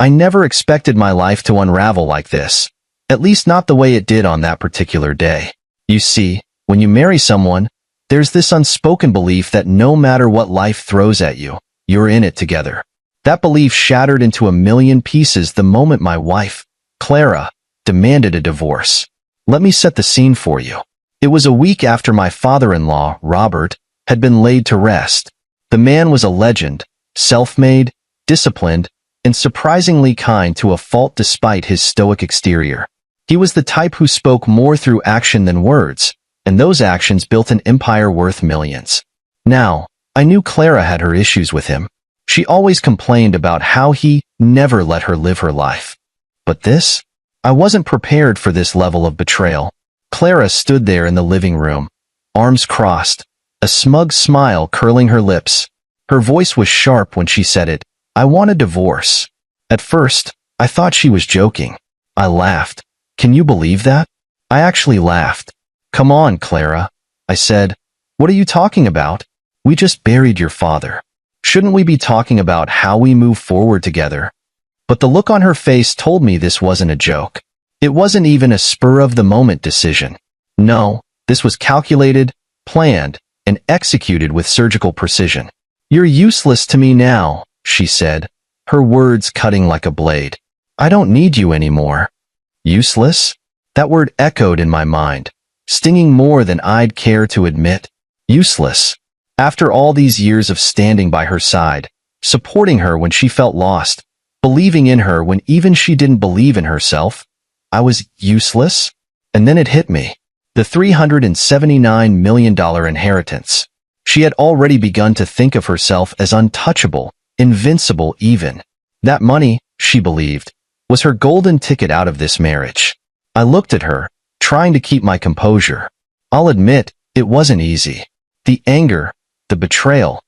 I never expected my life to unravel like this. At least not the way it did on that particular day. You see, when you marry someone, there's this unspoken belief that no matter what life throws at you, you're in it together. That belief shattered into a million pieces the moment my wife, Clara, demanded a divorce. Let me set the scene for you. It was a week after my father-in-law, Robert, had been laid to rest. The man was a legend, self-made, disciplined, and surprisingly kind to a fault despite his stoic exterior. He was the type who spoke more through action than words, and those actions built an empire worth millions. Now, I knew Clara had her issues with him. She always complained about how he never let her live her life. But this? I wasn't prepared for this level of betrayal. Clara stood there in the living room, arms crossed, a smug smile curling her lips. Her voice was sharp when she said it. I want a divorce. At first, I thought she was joking. I laughed. Can you believe that? I actually laughed. Come on, Clara, I said. What are you talking about? We just buried your father. Shouldn't we be talking about how we move forward together? But the look on her face told me this wasn't a joke. It wasn't even a spur-of-the-moment decision. No, this was calculated, planned, and executed with surgical precision. You're useless to me now, she said, her words cutting like a blade. I don't need you anymore. Useless? That word echoed in my mind, stinging more than I'd care to admit. Useless. After all these years of standing by her side, supporting her when she felt lost, believing in her when even she didn't believe in herself, I was useless? And then it hit me. The $379 million inheritance. She had already begun to think of herself as untouchable, invincible even. That money, she believed, was her golden ticket out of this marriage. I looked at her, trying to keep my composure. I'll admit, it wasn't easy. The anger, the betrayal,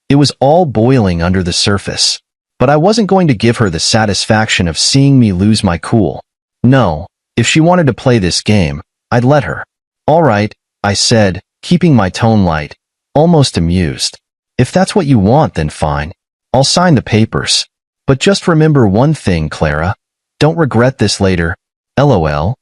it was all boiling under the surface. But I wasn't going to give her the satisfaction of seeing me lose my cool. No, if she wanted to play this game, I'd let her. All right, I said, keeping my tone light, almost amused. If that's what you want, then fine. I'll sign the papers. But just remember one thing, Clara. Don't regret this later. LOL.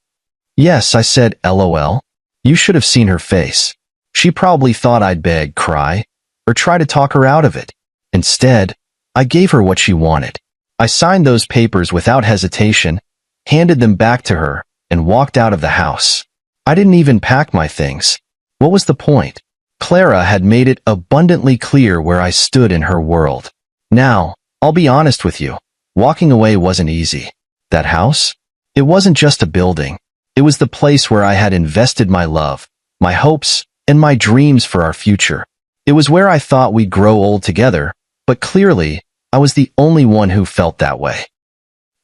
Yes, I said LOL. You should have seen her face. She probably thought I'd beg, cry, or try to talk her out of it. Instead, I gave her what she wanted. I signed those papers without hesitation, handed them back to her, and walked out of the house. I didn't even pack my things. What was the point? Clara had made it abundantly clear where I stood in her world. Now, I'll be honest with you. Walking away wasn't easy. That house? It wasn't just a building. It was the place where I had invested my love, my hopes, and my dreams for our future. It was where I thought we'd grow old together, but clearly, I was the only one who felt that way.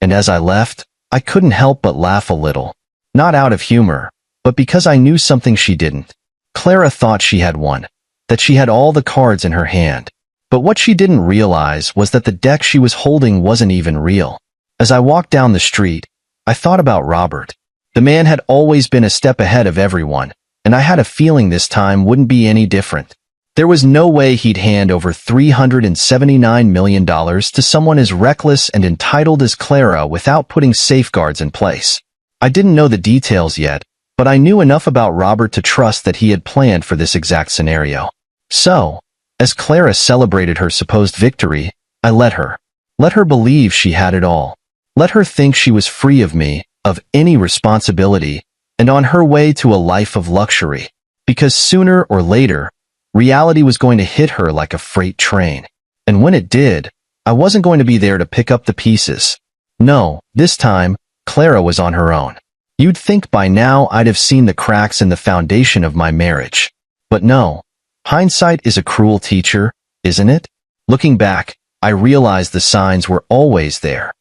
And as I left, I couldn't help but laugh a little. Not out of humor, but because I knew something she didn't. Clara thought she had won, that she had all the cards in her hand. But what she didn't realize was that the deck she was holding wasn't even real. As I walked down the street, I thought about Robert. The man had always been a step ahead of everyone, and I had a feeling this time wouldn't be any different. There was no way he'd hand over $379 million to someone as reckless and entitled as Clara without putting safeguards in place. I didn't know the details yet, but I knew enough about Robert to trust that he had planned for this exact scenario. So, as Clara celebrated her supposed victory, I let her. Let her believe she had it all. Let her think she was free of me, of any responsibility, and on her way to a life of luxury. Because sooner or later, reality was going to hit her like a freight train. And when it did, I wasn't going to be there to pick up the pieces. No, this time, Clara was on her own. You'd think by now I'd have seen the cracks in the foundation of my marriage. But no. Hindsight is a cruel teacher, isn't it? Looking back, I realized the signs were always there.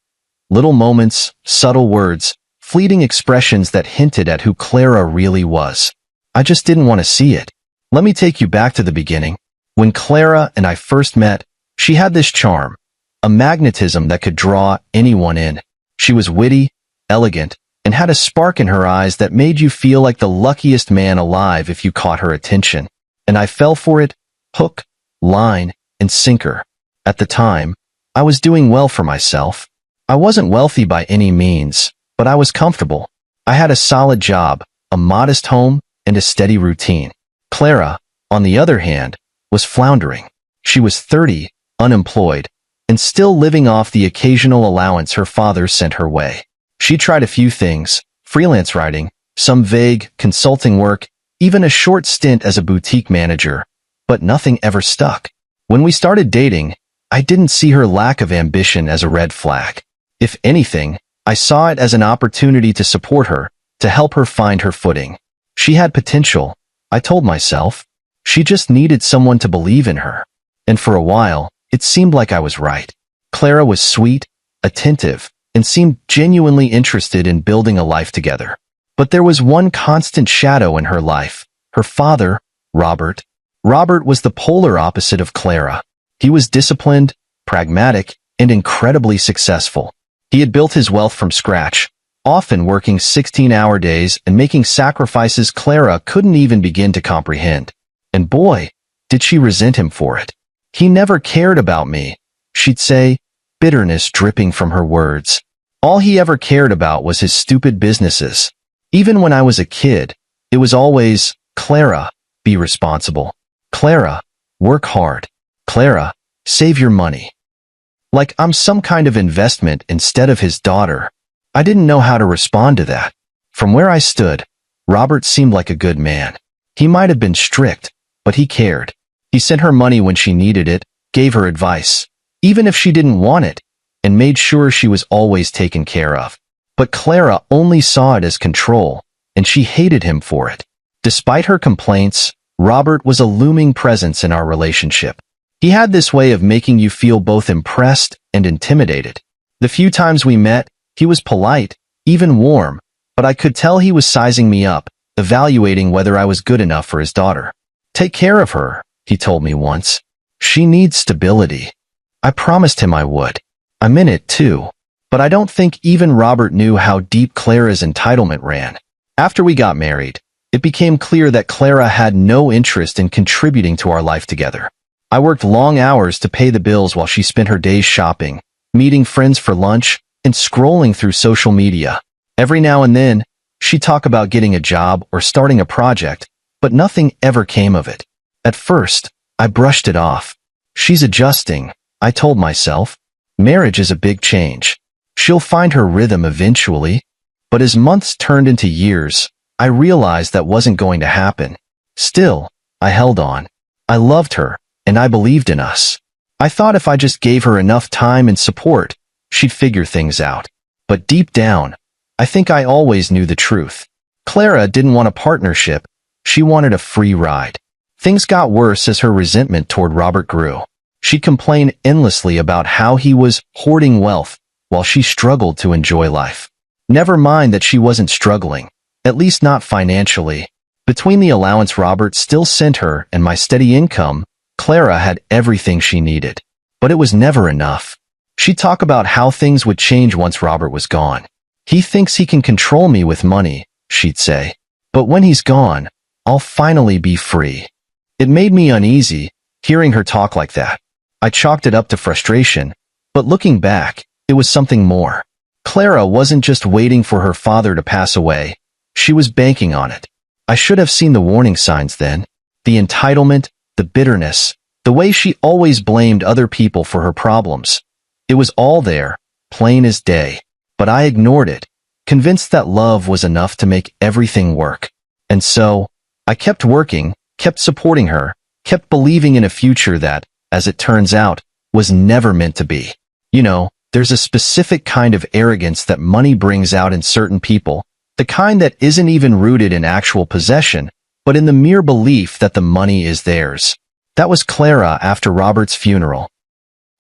Little moments, subtle words, fleeting expressions that hinted at who Clara really was. I just didn't want to see it. Let me take you back to the beginning. When Clara and I first met, she had this charm, a magnetism that could draw anyone in. She was witty, elegant, and had a spark in her eyes that made you feel like the luckiest man alive if you caught her attention. And I fell for it, hook, line, and sinker. At the time, I was doing well for myself. I wasn't wealthy by any means, but I was comfortable. I had a solid job, a modest home, and a steady routine. Clara, on the other hand, was floundering. She was 30, unemployed, and still living off the occasional allowance her father sent her way. She tried a few things: freelance writing, some vague consulting work, even a short stint as a boutique manager, but nothing ever stuck. When we started dating, I didn't see her lack of ambition as a red flag. If anything, I saw it as an opportunity to support her, to help her find her footing. She had potential, I told myself. She just needed someone to believe in her. And for a while, it seemed like I was right. Clara was sweet, attentive, and seemed genuinely interested in building a life together. But there was one constant shadow in her life: her father, Robert. Robert was the polar opposite of Clara. He was disciplined, pragmatic, and incredibly successful. He had built his wealth from scratch, often working 16-hour days and making sacrifices Clara couldn't even begin to comprehend. And boy, did she resent him for it. "He never cared about me," she'd say, bitterness dripping from her words. "All he ever cared about was his stupid businesses. Even when I was a kid, it was always, Clara, be responsible. Clara, work hard. Clara, save your money." Like I'm some kind of investment instead of his daughter. I didn't know how to respond to that. From where I stood, Robert seemed like a good man. He might have been strict, but he cared. He sent her money when she needed it, gave her advice, even if she didn't want it, and made sure she was always taken care of. But Clara only saw it as control, and she hated him for it. Despite her complaints, Robert was a looming presence in our relationship. He had this way of making you feel both impressed and intimidated. The few times we met, he was polite, even warm, but I could tell he was sizing me up, evaluating whether I was good enough for his daughter. "Take care of her," he told me once. "She needs stability." I promised him I would. I meant it too. But I don't think even Robert knew how deep Clara's entitlement ran. After we got married, it became clear that Clara had no interest in contributing to our life together. I worked long hours to pay the bills while she spent her days shopping, meeting friends for lunch, and scrolling through social media. Every now and then, she'd talk about getting a job or starting a project, but nothing ever came of it. At first, I brushed it off. She's adjusting, I told myself. Marriage is a big change. She'll find her rhythm eventually. But as months turned into years, I realized that wasn't going to happen. Still, I held on. I loved her, and I believed in us. I thought if I just gave her enough time and support, she'd figure things out. But deep down, I think I always knew the truth. Clara didn't want a partnership. She wanted a free ride. Things got worse as her resentment toward Robert grew. She'd complain endlessly about how he was hoarding wealth while she struggled to enjoy life. Never mind that she wasn't struggling, at least not financially. Between the allowance Robert still sent her and my steady income, Clara had everything she needed. But it was never enough. She'd talk about how things would change once Robert was gone. "He thinks he can control me with money," she'd say. "But when he's gone, I'll finally be free." It made me uneasy, hearing her talk like that. I chalked it up to frustration, but looking back, it was something more. Clara wasn't just waiting for her father to pass away. She was banking on it. I should have seen the warning signs then. The entitlement, the bitterness, the way she always blamed other people for her problems. It was all there, plain as day. But I ignored it, convinced that love was enough to make everything work. And so, I kept working, kept supporting her, kept believing in a future that, as it turns out, was never meant to be. You know, there's a specific kind of arrogance that money brings out in certain people, the kind that isn't even rooted in actual possession, but in the mere belief that the money is theirs. That was Clara after Robert's funeral.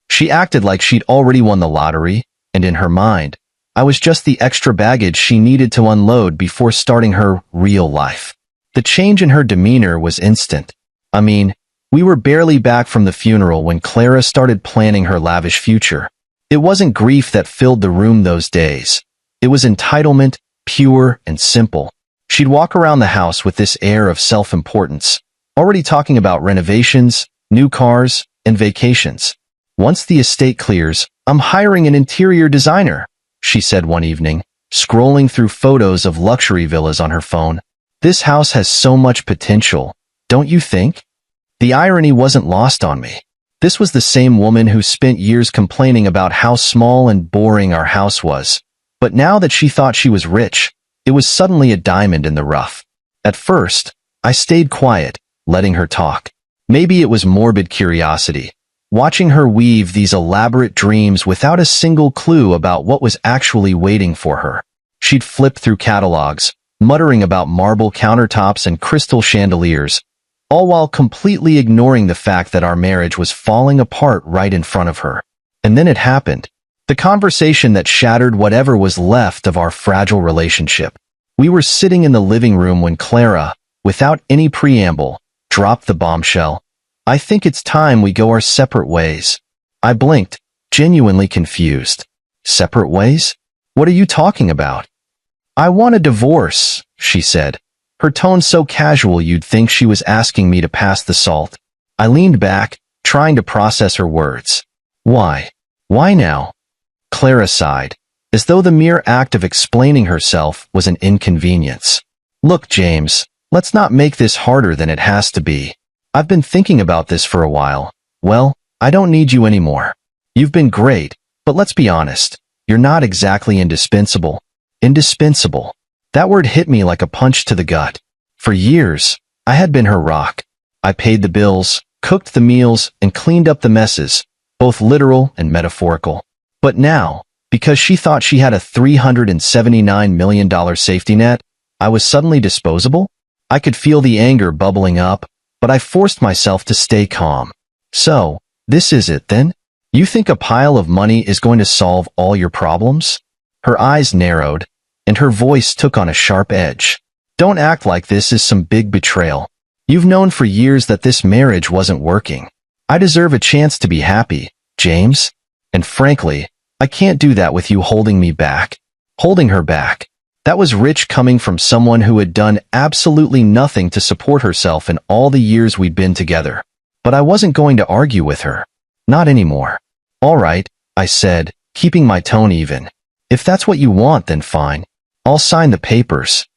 She acted like she'd already won the lottery, and in her mind, I was just the extra baggage she needed to unload before starting her real life. The change in her demeanor was instant. I mean, we were barely back from the funeral when Clara started planning her lavish future. It wasn't grief that filled the room those days. It was entitlement, pure and simple. She'd walk around the house with this air of self-importance, already talking about renovations, new cars, and vacations. "Once the estate clears, I'm hiring an interior designer, she said one evening, scrolling through photos of luxury villas on her phone. This house has so much potential, don't you think? The irony wasn't lost on me. This was the same woman who spent years complaining about how small and boring our house was. But now that she thought she was rich, it was suddenly a diamond in the rough. At first, I stayed quiet, letting her talk. Maybe it was morbid curiosity, watching her weave these elaborate dreams without a single clue about what was actually waiting for her. She'd flip through catalogs, muttering about marble countertops and crystal chandeliers, all while completely ignoring the fact that our marriage was falling apart right in front of her. And then it happened. The conversation that shattered whatever was left of our fragile relationship. We were sitting in the living room when Clara, without any preamble, dropped the bombshell. I think it's time we go our separate ways. I blinked, genuinely confused. Separate ways? What are you talking about? I want a divorce, she said, her tone so casual you'd think she was asking me to pass the salt. I leaned back, trying to process her words. Why? Why now? Clara sighed, as though the mere act of explaining herself was an inconvenience. Look, James, let's not make this harder than it has to be. I've been thinking about this for a while. Well, I don't need you anymore. You've been great, but let's be honest. You're not exactly indispensable. Indispensable. That word hit me like a punch to the gut. For years, I had been her rock. I paid the bills, cooked the meals, and cleaned up the messes, both literal and metaphorical. But now, because she thought she had a $379 million safety net, I was suddenly disposable? I could feel the anger bubbling up, but I forced myself to stay calm. So, this is it then? You think a pile of money is going to solve all your problems? Her eyes narrowed, and her voice took on a sharp edge. Don't act like this is some big betrayal. You've known for years that this marriage wasn't working. I deserve a chance to be happy, James. And frankly, I can't do that with you holding me back. Holding her back. That was rich coming from someone who had done absolutely nothing to support herself in all the years we'd been together. But I wasn't going to argue with her. Not anymore. All right, I said, keeping my tone even. If that's what you want, then fine. I'll sign the papers.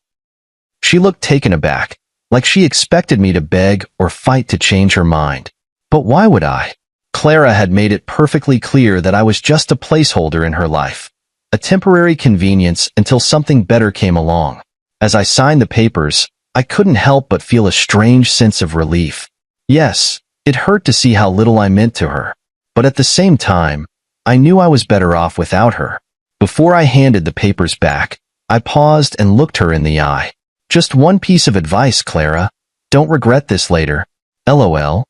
She looked taken aback, like she expected me to beg or fight to change her mind. But why would I? Clara had made it perfectly clear that I was just a placeholder in her life, a temporary convenience until something better came along. As I signed the papers, I couldn't help but feel a strange sense of relief. Yes, it hurt to see how little I meant to her, but at the same time, I knew I was better off without her. Before I handed the papers back, I paused and looked her in the eye. Just one piece of advice, Clara. Don't regret this later. LOL.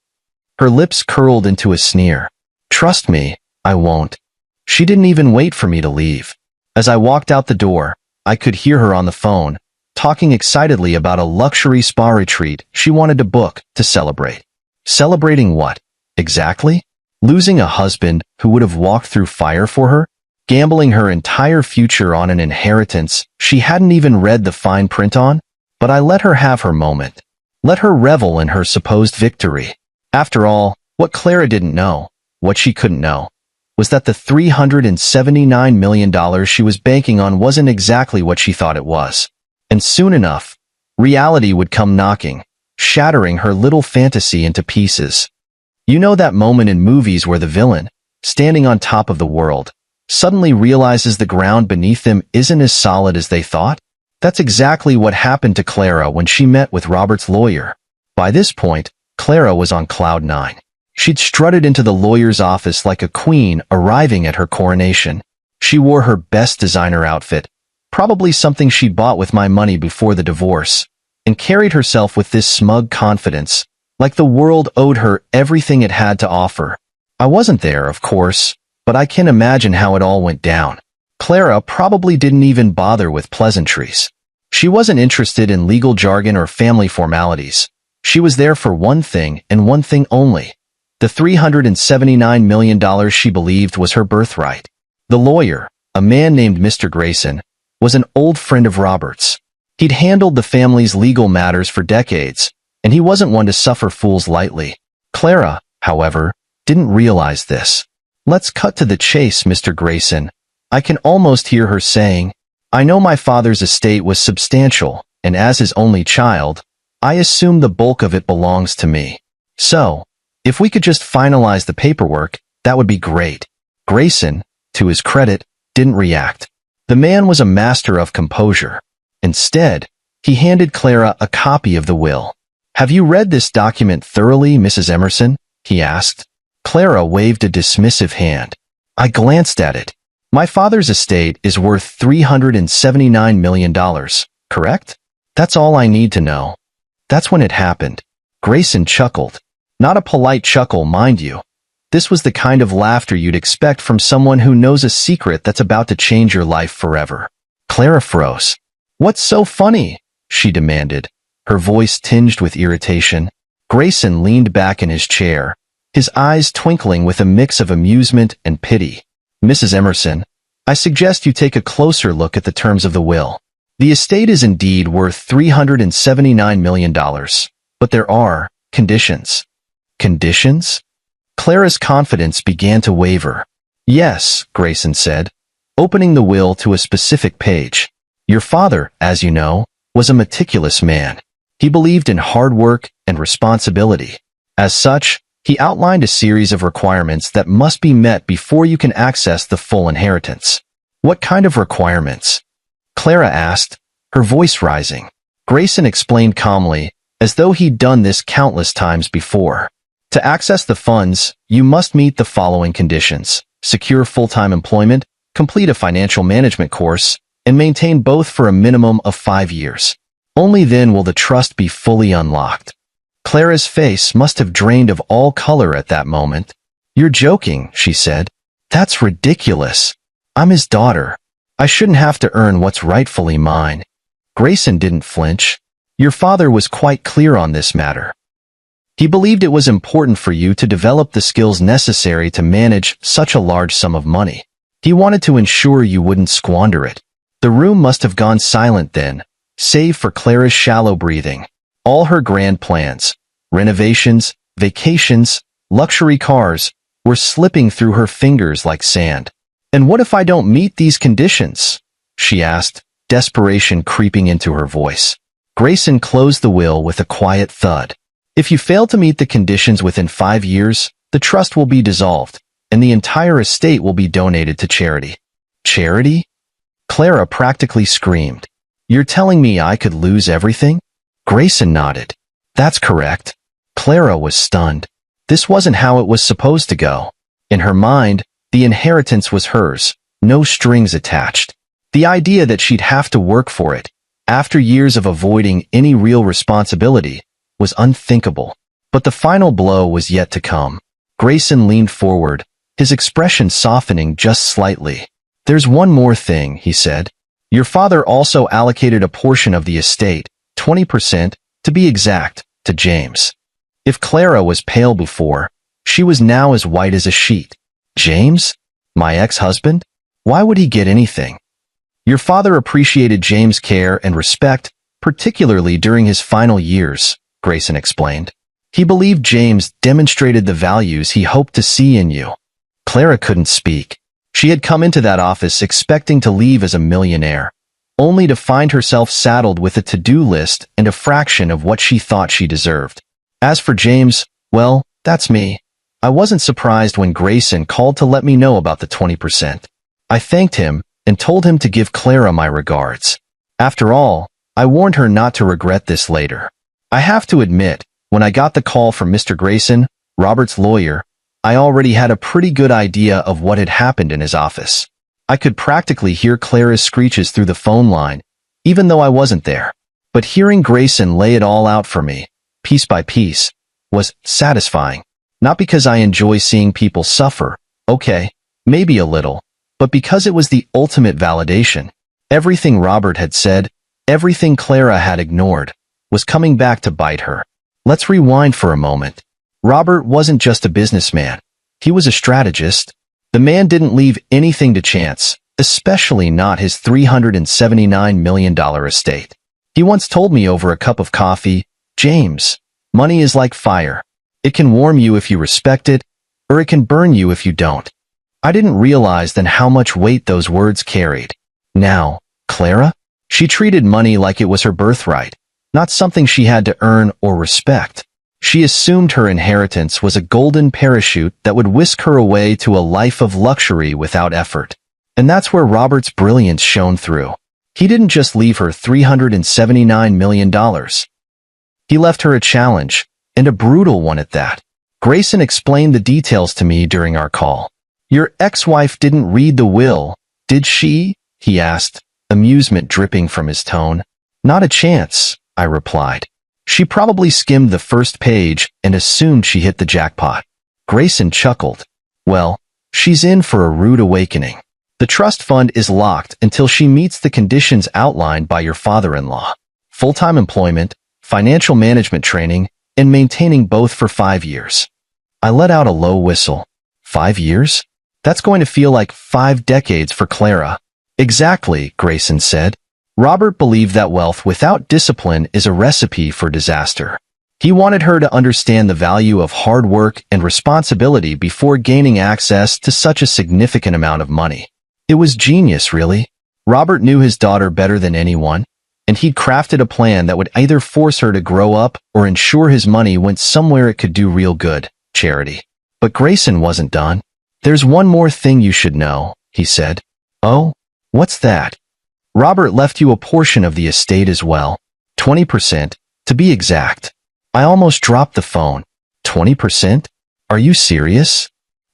Her lips curled into a sneer. Trust me, I won't. She didn't even wait for me to leave. As I walked out the door, I could hear her on the phone, talking excitedly about a luxury spa retreat she wanted to book to celebrate. Celebrating what? Exactly? Losing a husband who would have walked through fire for her? Gambling her entire future on an inheritance she hadn't even read the fine print on? But I let her have her moment. Let her revel in her supposed victory. After all, what Clara didn't know, what she couldn't know, was that the $379 million she was banking on wasn't exactly what she thought it was. And soon enough, reality would come knocking, shattering her little fantasy into pieces. You know that moment in movies where the villain, standing on top of the world, suddenly realizes the ground beneath them isn't as solid as they thought? That's exactly what happened to Clara when she met with Robert's lawyer. By this point, Clara was on cloud nine. She'd strutted into the lawyer's office like a queen arriving at her coronation. She wore her best designer outfit, probably something she'd bought with my money before the divorce, and carried herself with this smug confidence, like the world owed her everything it had to offer. I wasn't there, of course, but I can imagine how it all went down. Clara probably didn't even bother with pleasantries. She wasn't interested in legal jargon or family formalities. She was there for one thing and one thing only. The $379 million she believed was her birthright. The lawyer, a man named Mr. Grayson, was an old friend of Robert's. He'd handled the family's legal matters for decades, and he wasn't one to suffer fools lightly. Clara, however, didn't realize this. Let's cut to the chase, Mr. Grayson. I can almost hear her saying, I know my father's estate was substantial, and as his only child, I assume the bulk of it belongs to me. So, if we could just finalize the paperwork, that would be great. Grayson, to his credit, didn't react. The man was a master of composure. Instead, he handed Clara a copy of the will. Have you read this document thoroughly, Mrs. Emerson? He asked. Clara waved a dismissive hand. I glanced at it. My father's estate is worth $379 million, correct? That's all I need to know. That's when it happened. Grayson chuckled. Not a polite chuckle, mind you. This was the kind of laughter you'd expect from someone who knows a secret that's about to change your life forever. Clara froze. What's so funny? She demanded, her voice tinged with irritation. Grayson leaned back in his chair, his eyes twinkling with a mix of amusement and pity. Mrs. Emerson, I suggest you take a closer look at the terms of the will. The estate is indeed worth $379 million, but there are conditions. Conditions? Clara's confidence began to waver. Yes, Grayson said, opening the will to a specific page. Your father, as you know, was a meticulous man. He believed in hard work and responsibility. As such, he outlined a series of requirements that must be met before you can access the full inheritance. What kind of requirements? Clara asked, her voice rising. Grayson explained calmly, as though he'd done this countless times before. To access the funds, you must meet the following conditions: secure full-time employment, complete a financial management course, and maintain both for a minimum of 5 years. Only then will the trust be fully unlocked. Clara's face must have drained of all color at that moment. You're joking, she said. That's ridiculous. I'm his daughter. I shouldn't have to earn what's rightfully mine. Grayson didn't flinch. Your father was quite clear on this matter. He believed it was important for you to develop the skills necessary to manage such a large sum of money. He wanted to ensure you wouldn't squander it. The room must have gone silent then, save for Clara's shallow breathing. All her grand plans, renovations, vacations, luxury cars, were slipping through her fingers like sand. And what if I don't meet these conditions? She asked, desperation creeping into her voice. Grayson closed the will with a quiet thud. If you fail to meet the conditions within 5 years, the trust will be dissolved, and the entire estate will be donated to charity. Charity? Clara practically screamed. You're telling me I could lose everything? Grayson nodded. That's correct. Clara was stunned. This wasn't how it was supposed to go. In her mind, the inheritance was hers, no strings attached. The idea that she'd have to work for it, after years of avoiding any real responsibility, was unthinkable. But the final blow was yet to come. Grayson leaned forward, his expression softening just slightly. There's one more thing, he said. Your father also allocated a portion of the estate, 20%, to be exact, to James. If Clara was pale before, she was now as white as a sheet. James? My ex-husband? Why would he get anything? Your father appreciated James' care and respect, particularly during his final years, Grayson explained. He believed James demonstrated the values he hoped to see in you. Clara couldn't speak. She had come into that office expecting to leave as a millionaire, only to find herself saddled with a to-do list and a fraction of what she thought she deserved. As for James, well, that's me. I wasn't surprised when Grayson called to let me know about the 20%. I thanked him and told him to give Clara my regards. After all, I warned her not to regret this later. I have to admit, when I got the call from Mr. Grayson, Robert's lawyer, I already had a pretty good idea of what had happened in his office. I could practically hear Clara's screeches through the phone line, even though I wasn't there. But hearing Grayson lay it all out for me, piece by piece, was satisfying. Not because I enjoy seeing people suffer, okay, maybe a little, but because it was the ultimate validation. Everything Robert had said, everything Clara had ignored, was coming back to bite her. Let's rewind for a moment. Robert wasn't just a businessman. He was a strategist. The man didn't leave anything to chance, especially not his $379 million estate. He once told me over a cup of coffee, James, money is like fire. It can warm you if you respect it, or it can burn you if you don't. I didn't realize then how much weight those words carried. Now, Clara? She treated money like it was her birthright, not something she had to earn or respect. She assumed her inheritance was a golden parachute that would whisk her away to a life of luxury without effort. And that's where Robert's brilliance shone through. He didn't just leave her $379 million. He left her a challenge, and a brutal one at that. Grayson explained the details to me during our call. Your ex-wife didn't read the will, did she? He asked, amusement dripping from his tone. Not a chance, I replied. She probably skimmed the first page and assumed she hit the jackpot. Grayson chuckled. Well, she's in for a rude awakening. The trust fund is locked until she meets the conditions outlined by your father-in-law. Full-time employment, financial management training, and maintaining both for 5 years. I let out a low whistle. 5 years? That's going to feel like 5 decades for Clara. Exactly, Grayson said. Robert believed that wealth without discipline is a recipe for disaster. He wanted her to understand the value of hard work and responsibility before gaining access to such a significant amount of money. It was genius, really. Robert knew his daughter better than anyone, and he'd crafted a plan that would either force her to grow up or ensure his money went somewhere it could do real good, charity. But Grayson wasn't done. There's one more thing you should know, he said. Oh? What's that? Robert left you a portion of the estate as well. 20%, to be exact. I almost dropped the phone. 20%? Are you serious?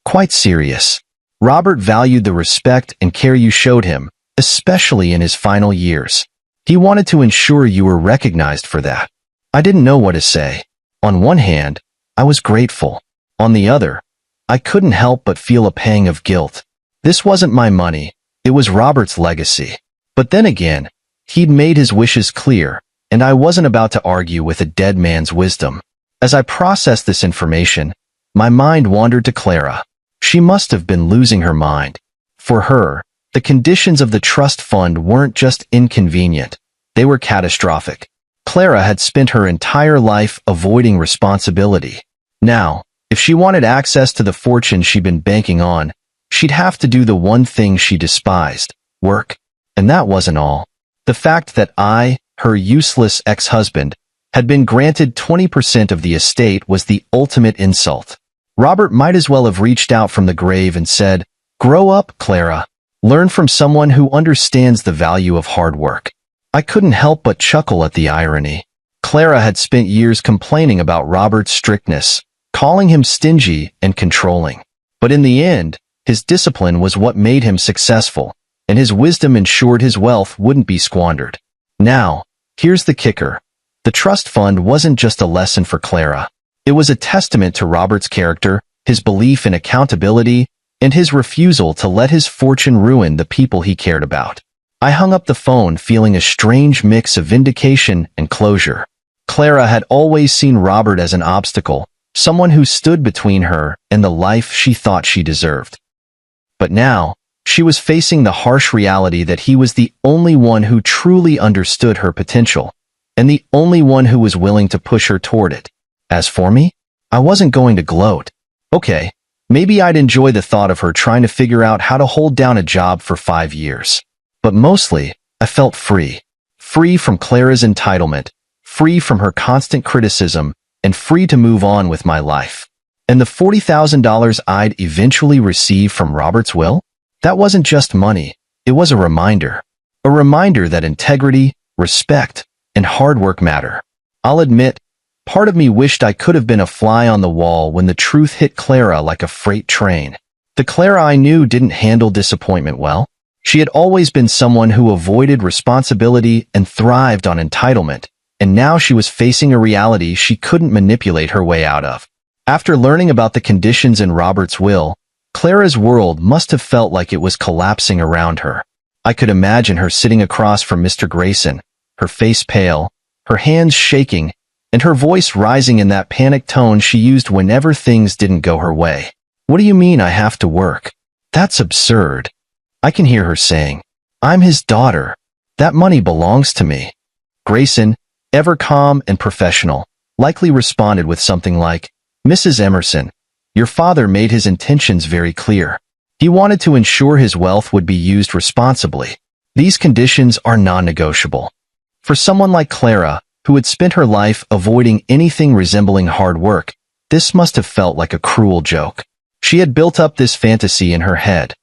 Quite serious. Robert valued the respect and care you showed him, especially in his final years. He wanted to ensure you were recognized for that. I didn't know what to say. On one hand, I was grateful. On the other, I couldn't help but feel a pang of guilt. This wasn't my money, it was Robert's legacy. But then again, he'd made his wishes clear, and I wasn't about to argue with a dead man's wisdom. As I processed this information, my mind wandered to Clara. She must have been losing her mind. For her, the conditions of the trust fund weren't just inconvenient, they were catastrophic. Clara had spent her entire life avoiding responsibility. Now, if she wanted access to the fortune she'd been banking on, she'd have to do the one thing she despised, work. And that wasn't all. The fact that I, her useless ex-husband, had been granted 20% of the estate was the ultimate insult. Robert might as well have reached out from the grave and said, "Grow up, Clara. Learn from someone who understands the value of hard work." I couldn't help but chuckle at the irony. Clara had spent years complaining about Robert's strictness, calling him stingy and controlling. But in the end, his discipline was what made him successful, and his wisdom ensured his wealth wouldn't be squandered. Now, here's the kicker. The trust fund wasn't just a lesson for Clara. It was a testament to Robert's character, his belief in accountability, and his refusal to let his fortune ruin the people he cared about. I hung up the phone feeling a strange mix of vindication and closure. Clara had always seen Robert as an obstacle, someone who stood between her and the life she thought she deserved. But now, she was facing the harsh reality that he was the only one who truly understood her potential, and the only one who was willing to push her toward it. As for me, I wasn't going to gloat. Okay, maybe I'd enjoy the thought of her trying to figure out how to hold down a job for 5 years. But mostly, I felt free. Free from Clara's entitlement, free from her constant criticism, and free to move on with my life. And the $40,000 I'd eventually receive from Robert's will? That wasn't just money, it was a reminder. A reminder that integrity, respect, and hard work matter. I'll admit, part of me wished I could have been a fly on the wall when the truth hit Clara like a freight train. The Clara I knew didn't handle disappointment well. She had always been someone who avoided responsibility and thrived on entitlement, and now she was facing a reality she couldn't manipulate her way out of. After learning about the conditions in Robert's will, Clara's world must have felt like it was collapsing around her. I could imagine her sitting across from Mr. Grayson, her face pale, her hands shaking, and her voice rising in that panicked tone she used whenever things didn't go her way. "What do you mean I have to work? That's absurd." I can hear her saying, "I'm his daughter. That money belongs to me." Grayson, ever calm and professional, likely responded with something like, "Mrs. Emerson, your father made his intentions very clear. He wanted to ensure his wealth would be used responsibly. These conditions are non-negotiable. For someone like Clara, who had spent her life avoiding anything resembling hard work, this must have felt like a cruel joke. She had built up this fantasy in her head,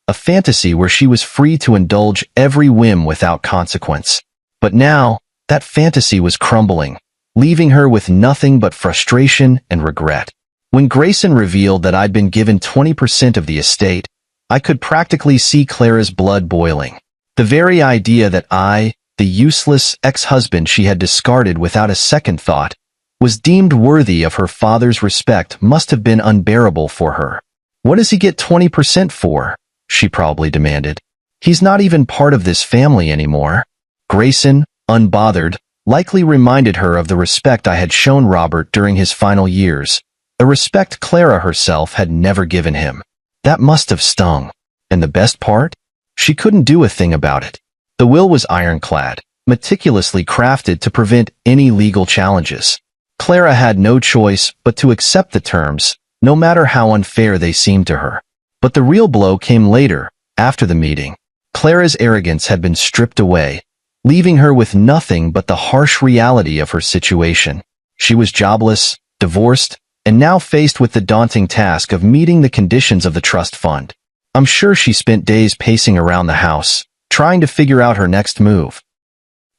a fantasy where she was free to indulge every whim without consequence. But now, that fantasy was crumbling, leaving her with nothing but frustration and regret. When Grayson revealed that I'd been given 20% of the estate, I could practically see Clara's blood boiling. The very idea that I, the useless ex-husband she had discarded without a second thought, was deemed worthy of her father's respect must have been unbearable for her. "What does he get 20% for?" she probably demanded. "He's not even part of this family anymore." Grayson, unbothered, likely reminded her of the respect I had shown Robert during his final years, a respect Clara herself had never given him. That must have stung. And the best part? She couldn't do a thing about it. The will was ironclad, meticulously crafted to prevent any legal challenges. Clara had no choice but to accept the terms, no matter how unfair they seemed to her. But the real blow came later, after the meeting. Clara's arrogance had been stripped away, leaving her with nothing but the harsh reality of her situation. She was jobless, divorced, and now faced with the daunting task of meeting the conditions of the trust fund. I'm sure she spent days pacing around the house, trying to figure out her next move.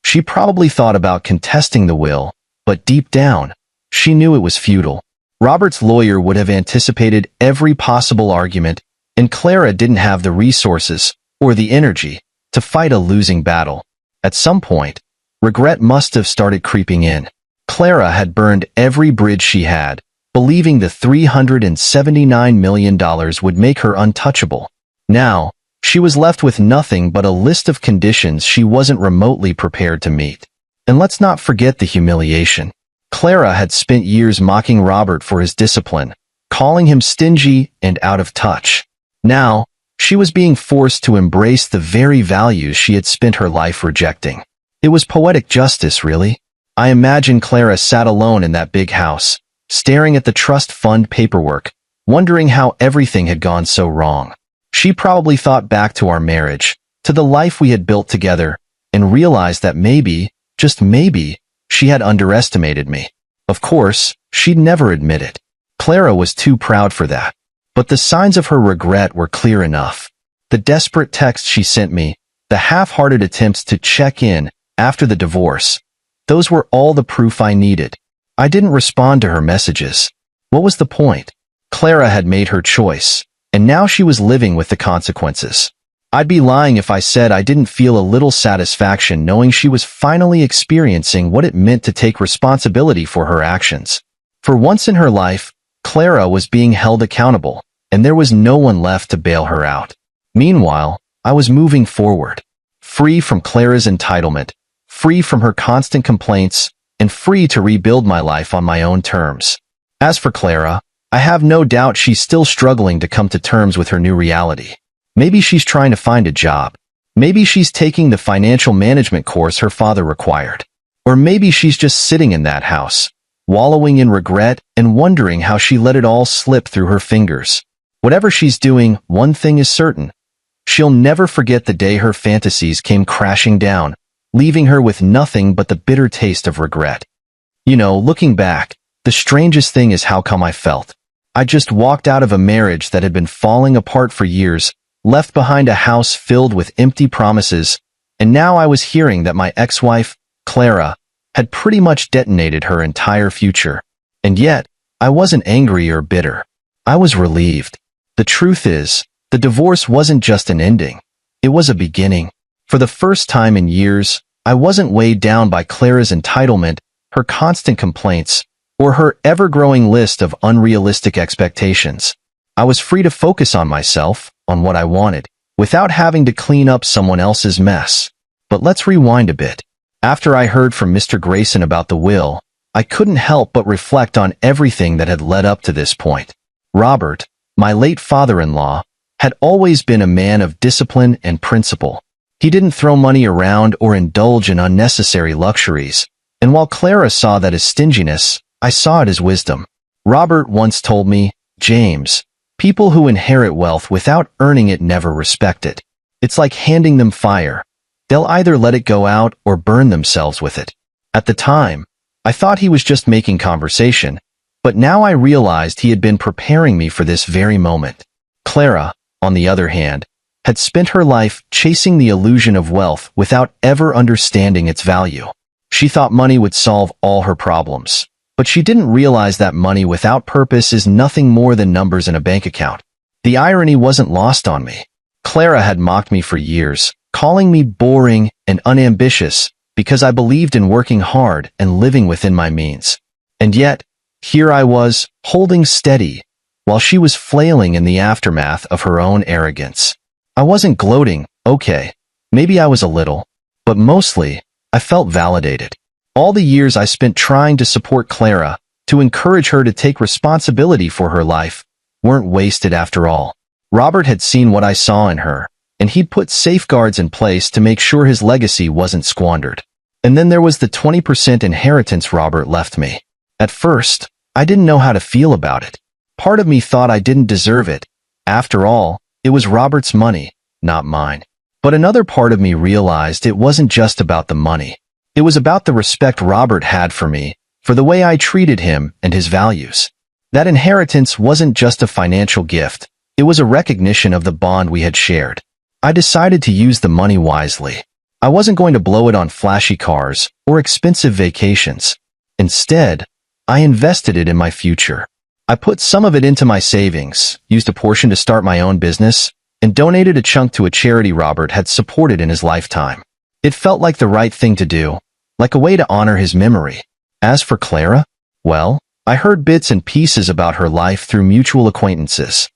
She probably thought about contesting the will, but deep down, she knew it was futile. Robert's lawyer would have anticipated every possible argument, and Clara didn't have the resources or the energy to fight a losing battle. At some point, regret must have started creeping in. Clara had burned every bridge she had, believing the $379 million would make her untouchable. Now, she was left with nothing but a list of conditions she wasn't remotely prepared to meet. And let's not forget the humiliation. Clara had spent years mocking Robert for his discipline, calling him stingy and out of touch. Now, she was being forced to embrace the very values she had spent her life rejecting. It was poetic justice, really. I imagine Clara sat alone in that big house, staring at the trust fund paperwork, wondering how everything had gone so wrong. She probably thought back to our marriage, to the life we had built together, and realized that maybe, just maybe, she had underestimated me. Of course, she'd never admit it. Clara was too proud for that. But the signs of her regret were clear enough. The desperate texts she sent me, the half-hearted attempts to check in after the divorce, those were all the proof I needed. I didn't respond to her messages. What was the point? Clara had made her choice, and now she was living with the consequences. I'd be lying if I said I didn't feel a little satisfaction knowing she was finally experiencing what it meant to take responsibility for her actions. For once in her life, Clara was being held accountable, and there was no one left to bail her out. Meanwhile, I was moving forward, free from Clara's entitlement, free from her constant complaints, and free to rebuild my life on my own terms. As for Clara, I have no doubt she's still struggling to come to terms with her new reality. Maybe she's trying to find a job. Maybe she's taking the financial management course her father required. Or maybe she's just sitting in that house, wallowing in regret and wondering how she let it all slip through her fingers. Whatever she's doing, one thing is certain. She'll never forget the day her fantasies came crashing down, leaving her with nothing but the bitter taste of regret. You know, looking back, the strangest thing is how come I felt. I just walked out of a marriage that had been falling apart for years, left behind a house filled with empty promises, and now I was hearing that my ex-wife, Clara, had pretty much detonated her entire future. And yet, I wasn't angry or bitter. I was relieved. The truth is, the divorce wasn't just an ending. It was a beginning. For the first time in years, I wasn't weighed down by Clara's entitlement, her constant complaints, or her ever-growing list of unrealistic expectations. I was free to focus on myself, on what I wanted, without having to clean up someone else's mess. But let's rewind a bit. After I heard from Mr. Grayson about the will, I couldn't help but reflect on everything that had led up to this point. Robert, my late father-in-law, had always been a man of discipline and principle. He didn't throw money around or indulge in unnecessary luxuries, and while Clara saw that as stinginess, I saw it as wisdom. Robert once told me, "James, People who inherit wealth without earning it never respect it. It's like handing them fire. They'll either let it go out or burn themselves with it. At the time, I thought he was just making conversation, but now I realized he had been preparing me for this very moment. Clara, on the other hand, had spent her life chasing the illusion of wealth without ever understanding its value. She thought money would solve all her problems, but she didn't realize that money without purpose is nothing more than numbers in a bank account. The irony wasn't lost on me. Clara had mocked me for years, calling me boring and unambitious because I believed in working hard and living within my means. And yet, here I was, holding steady, while she was flailing in the aftermath of her own arrogance. I wasn't gloating, okay, maybe I was a little, but mostly, I felt validated. All the years I spent trying to support Clara, to encourage her to take responsibility for her life, weren't wasted after all. Robert had seen what I saw in her, and he'd put safeguards in place to make sure his legacy wasn't squandered. And then there was the 20% inheritance Robert left me. At first, I didn't know how to feel about it. Part of me thought I didn't deserve it. After all, it was Robert's money, not mine. But another part of me realized it wasn't just about the money. It was about the respect Robert had for me, for the way I treated him and his values. That inheritance wasn't just a financial gift. It was a recognition of the bond we had shared. I decided to use the money wisely. I wasn't going to blow it on flashy cars or expensive vacations. Instead, I invested it in my future. I put some of it into my savings, used a portion to start my own business, and donated a chunk to a charity Robert had supported in his lifetime. It felt like the right thing to do, like a way to honor his memory. As for Clara, well, I heard bits and pieces about her life through mutual acquaintances.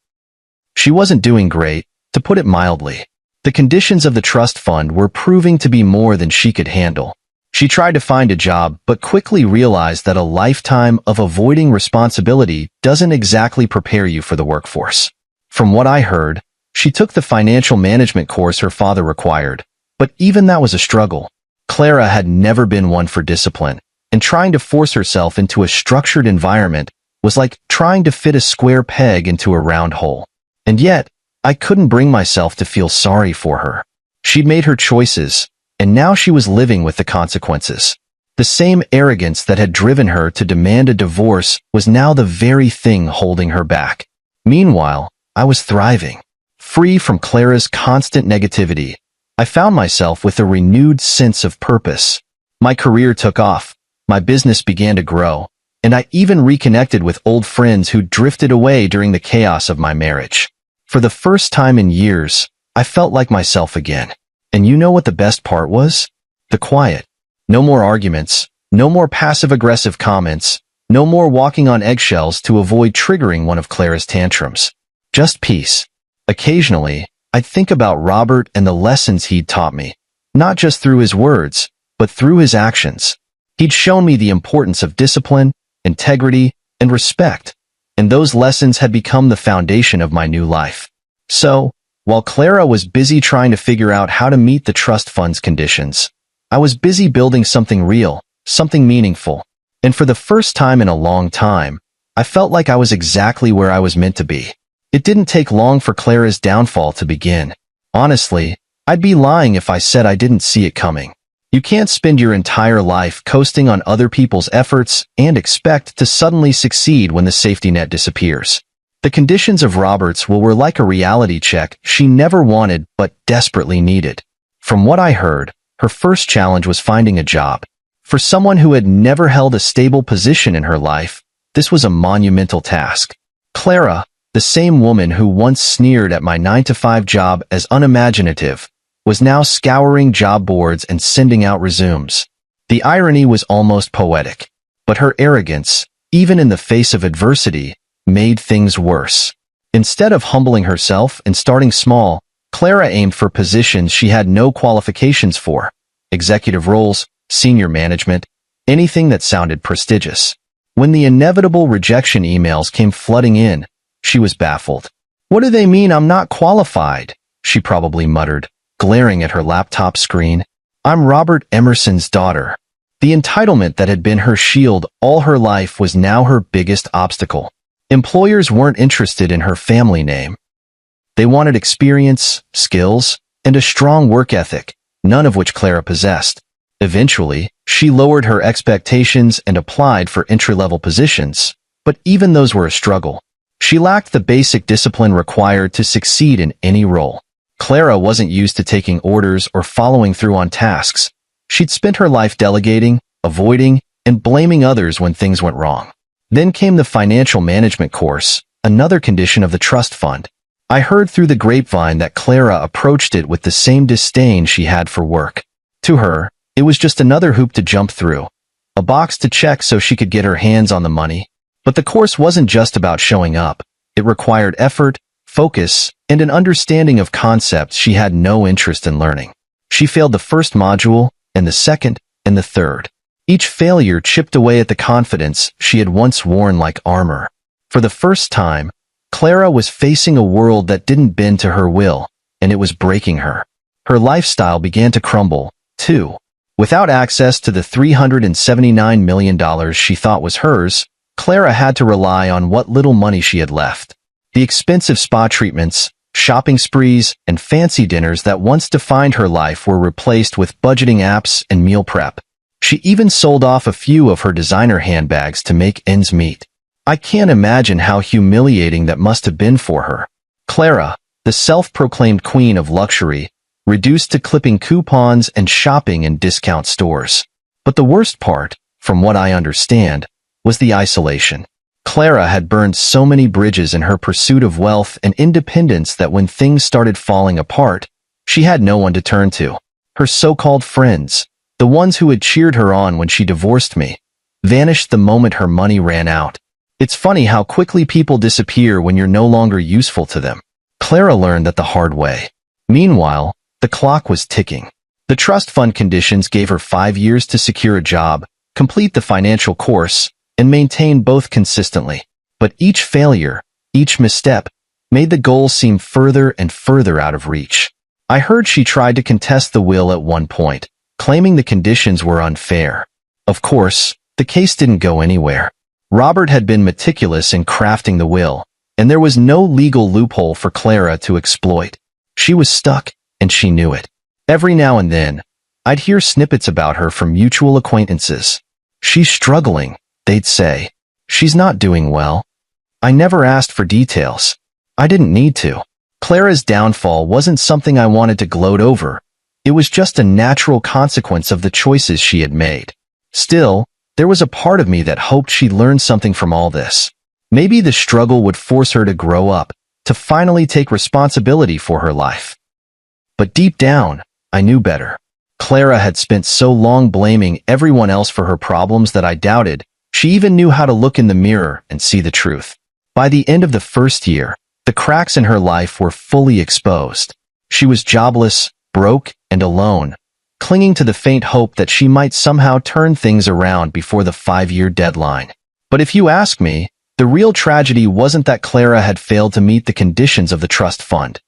She wasn't doing great, to put it mildly. The conditions of the trust fund were proving to be more than she could handle. She tried to find a job, but quickly realized that a lifetime of avoiding responsibility doesn't exactly prepare you for the workforce. From what I heard, she took the financial management course her father required, but even that was a struggle. Clara had never been one for discipline, and trying to force herself into a structured environment was like trying to fit a square peg into a round hole. And yet, I couldn't bring myself to feel sorry for her. She'd made her choices, and now she was living with the consequences. The same arrogance that had driven her to demand a divorce was now the very thing holding her back. Meanwhile, I was thriving. Free from Clara's constant negativity, I found myself with a renewed sense of purpose. My career took off, my business began to grow, and I even reconnected with old friends who drifted away during the chaos of my marriage. For the first time in years, I felt like myself again. And you know what the best part was? The quiet. No more arguments, no more passive-aggressive comments, no more walking on eggshells to avoid triggering one of Clara's tantrums. Just peace. Occasionally, I'd think about Robert and the lessons he'd taught me, not just through his words, but through his actions. He'd shown me the importance of discipline, integrity, and respect, and those lessons had become the foundation of my new life. So, while Clara was busy trying to figure out how to meet the trust fund's conditions, I was busy building something real, something meaningful. And for the first time in a long time, I felt like I was exactly where I was meant to be. It didn't take long for Clara's downfall to begin. Honestly, I'd be lying if I said I didn't see it coming. You can't spend your entire life coasting on other people's efforts and expect to suddenly succeed when the safety net disappears. The conditions of Robert's will were like a reality check she never wanted but desperately needed. From what I heard, her first challenge was finding a job. For someone who had never held a stable position in her life, this was a monumental task. Clara, the same woman who once sneered at my 9-to-5 job as unimaginative, was now scouring job boards and sending out resumes. The irony was almost poetic, but her arrogance, even in the face of adversity, made things worse. Instead of humbling herself and starting small, Clara aimed for positions she had no qualifications for: executive roles, senior management, anything that sounded prestigious. When the inevitable rejection emails came flooding in, she was baffled. "What do they mean I'm not qualified?" she probably muttered, glaring at her laptop screen. "I'm Robert Emerson's daughter." The entitlement that had been her shield all her life was now her biggest obstacle. Employers weren't interested in her family name. They wanted experience, skills, and a strong work ethic, none of which Clara possessed. Eventually, she lowered her expectations and applied for entry-level positions, but even those were a struggle. She lacked the basic discipline required to succeed in any role. Clara wasn't used to taking orders or following through on tasks. She'd spent her life delegating, avoiding, and blaming others when things went wrong. Then came the financial management course, another condition of the trust fund. I heard through the grapevine that Clara approached it with the same disdain she had for work. To her, it was just another hoop to jump through, a box to check so she could get her hands on the money. But the course wasn't just about showing up. It required effort, focus, and an understanding of concepts she had no interest in learning. She failed the first module, and the second, and the third. Each failure chipped away at the confidence she had once worn like armor. For the first time, Clara was facing a world that didn't bend to her will, and it was breaking her. Her lifestyle began to crumble, too. Without access to the $379 million she thought was hers, Clara had to rely on what little money she had left. The expensive spa treatments, shopping sprees, and fancy dinners that once defined her life were replaced with budgeting apps and meal prep. She even sold off a few of her designer handbags to make ends meet. I can't imagine how humiliating that must have been for her. Clara, the self-proclaimed queen of luxury, reduced to clipping coupons and shopping in discount stores. But the worst part, from what I understand, was the isolation. Clara had burned so many bridges in her pursuit of wealth and independence that when things started falling apart, she had no one to turn to. Her so-called friends, the ones who had cheered her on when she divorced me, vanished the moment her money ran out. It's funny how quickly people disappear when you're no longer useful to them. Clara learned that the hard way. Meanwhile, the clock was ticking. The trust fund conditions gave her 5 years to secure a job, complete the financial course, and maintain both consistently. But each failure, each misstep, made the goal seem further and further out of reach. I heard she tried to contest the will at one point, claiming the conditions were unfair. Of course, the case didn't go anywhere. Robert had been meticulous in crafting the will, and there was no legal loophole for Clara to exploit. She was stuck, and she knew it. Every now and then, I'd hear snippets about her from mutual acquaintances. "She's struggling," they'd say. "She's not doing well." I never asked for details. I didn't need to. Clara's downfall wasn't something I wanted to gloat over. It was just a natural consequence of the choices she had made. Still, there was a part of me that hoped she'd learn something from all this. Maybe the struggle would force her to grow up, to finally take responsibility for her life. But deep down, I knew better. Clara had spent so long blaming everyone else for her problems that I doubted she even knew how to look in the mirror and see the truth. By the end of the first year, the cracks in her life were fully exposed. She was jobless, broke, and alone, clinging to the faint hope that she might somehow turn things around before the 5-year deadline. But if you ask me, the real tragedy wasn't that Clara had failed to meet the conditions of the trust fund.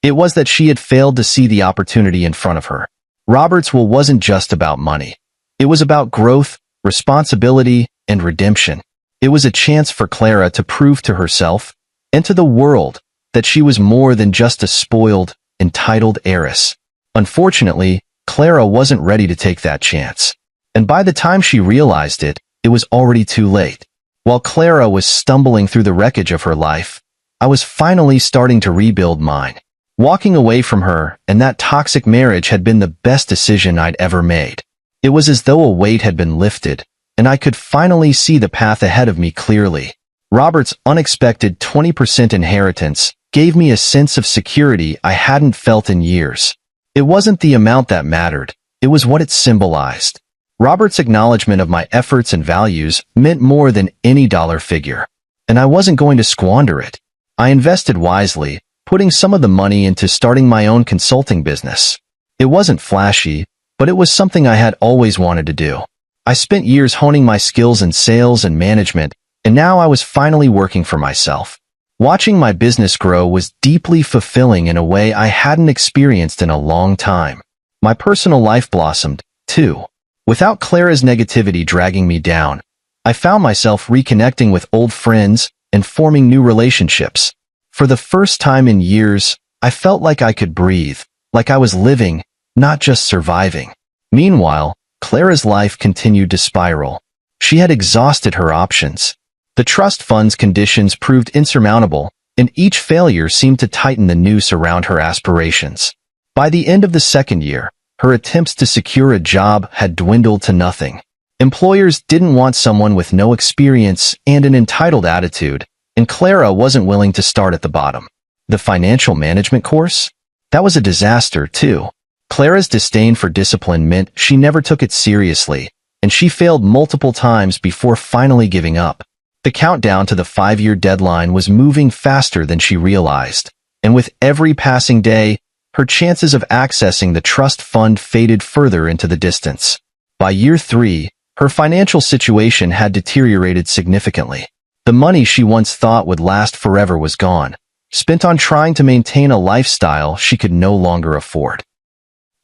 It was that she had failed to see the opportunity in front of her. Robert's will wasn't just about money. It was about growth, responsibility, and redemption. It was a chance for Clara to prove to herself and to the world that she was more than just a spoiled, entitled heiress. Unfortunately, Clara wasn't ready to take that chance. And by the time she realized it, it was already too late. While Clara was stumbling through the wreckage of her life, I was finally starting to rebuild mine. Walking away from her and that toxic marriage had been the best decision I'd ever made. It was as though a weight had been lifted, and I could finally see the path ahead of me clearly. Robert's unexpected 20% inheritance gave me a sense of security I hadn't felt in years. It wasn't the amount that mattered, it was what it symbolized. Robert's acknowledgement of my efforts and values meant more than any dollar figure, and I wasn't going to squander it. I invested wisely, putting some of the money into starting my own consulting business. It wasn't flashy, but it was something I had always wanted to do. I spent years honing my skills in sales and management, and now I was finally working for myself. Watching my business grow was deeply fulfilling in a way I hadn't experienced in a long time. My personal life blossomed, too. Without Clara's negativity dragging me down, I found myself reconnecting with old friends and forming new relationships. For the first time in years, I felt like I could breathe, like I was living, not just surviving. Meanwhile, Clara's life continued to spiral. She had exhausted her options. The trust fund's conditions proved insurmountable, and each failure seemed to tighten the noose around her aspirations. By the end of the second year, her attempts to secure a job had dwindled to nothing. Employers didn't want someone with no experience and an entitled attitude, and Clara wasn't willing to start at the bottom. The financial management course? That was a disaster, too. Clara's disdain for discipline meant she never took it seriously, and she failed multiple times before finally giving up. The countdown to the 5-year deadline was moving faster than she realized, and with every passing day, her chances of accessing the trust fund faded further into the distance. By year 3, her financial situation had deteriorated significantly. The money she once thought would last forever was gone, spent on trying to maintain a lifestyle she could no longer afford.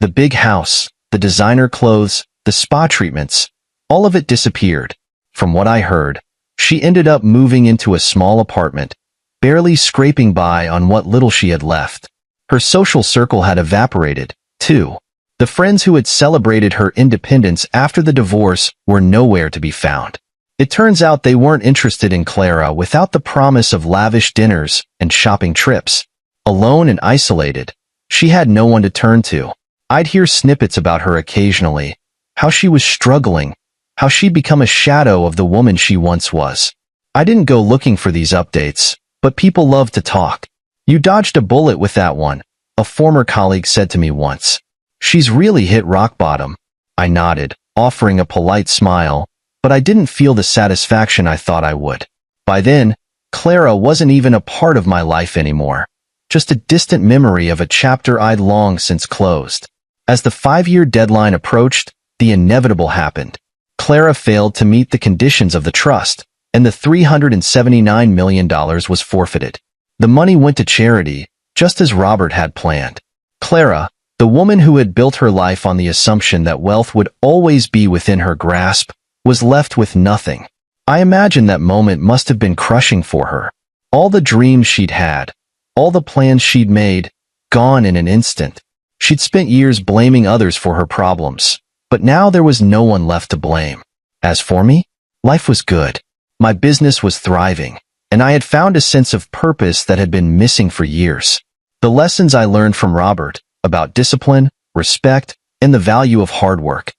The big house, the designer clothes, the spa treatments, all of it disappeared. From what I heard, she ended up moving into a small apartment, barely scraping by on what little she had left. Her social circle had evaporated, too. The friends who had celebrated her independence after the divorce were nowhere to be found. It turns out they weren't interested in Clara without the promise of lavish dinners and shopping trips. Alone and isolated, she had no one to turn to. I'd hear snippets about her occasionally, how she was struggling, how she'd become a shadow of the woman she once was. I didn't go looking for these updates, but people love to talk. "You dodged a bullet with that one," a former colleague said to me once. "She's really hit rock bottom." I nodded, offering a polite smile, but I didn't feel the satisfaction I thought I would. By then, Clara wasn't even a part of my life anymore, just a distant memory of a chapter I'd long since closed. As the 5-year deadline approached, the inevitable happened. Clara failed to meet the conditions of the trust, and the $379 million was forfeited. The money went to charity, just as Robert had planned. Clara, the woman who had built her life on the assumption that wealth would always be within her grasp, was left with nothing. I imagine that moment must have been crushing for her. All the dreams she'd had, all the plans she'd made, gone in an instant. She'd spent years blaming others for her problems, but now there was no one left to blame. As for me, life was good. My business was thriving, and I had found a sense of purpose that had been missing for years. The lessons I learned from Robert about discipline, respect, and the value of hard work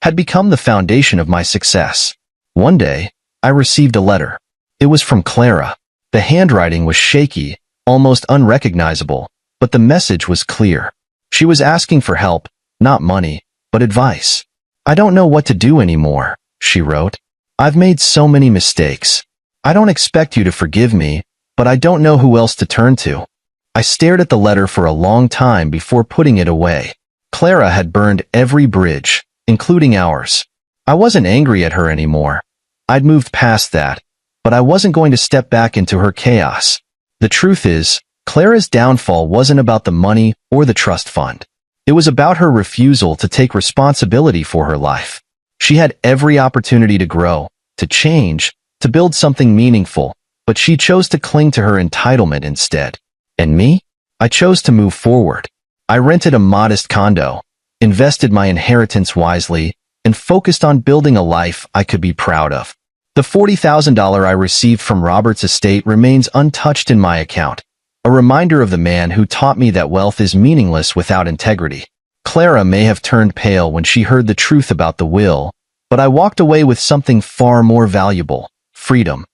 had become the foundation of my success. One day, I received a letter. It was from Clara. The handwriting was shaky, almost unrecognizable, but the message was clear. She was asking for help, not money, but advice. "I don't know what to do anymore," she wrote. "I've made so many mistakes. I don't expect you to forgive me, but I don't know who else to turn to." I stared at the letter for a long time before putting it away. Clara had burned every bridge, including ours. I wasn't angry at her anymore. I'd moved past that, but I wasn't going to step back into her chaos. The truth is, Clara's downfall wasn't about the money or the trust fund. It was about her refusal to take responsibility for her life. She had every opportunity to grow, to change, to build something meaningful, but she chose to cling to her entitlement instead. And me? I chose to move forward. I rented a modest condo, invested my inheritance wisely, and focused on building a life I could be proud of. The $40,000 I received from Robert's estate remains untouched in my account, a reminder of the man who taught me that wealth is meaningless without integrity. Clara may have turned pale when she heard the truth about the will, but I walked away with something far more valuable: freedom.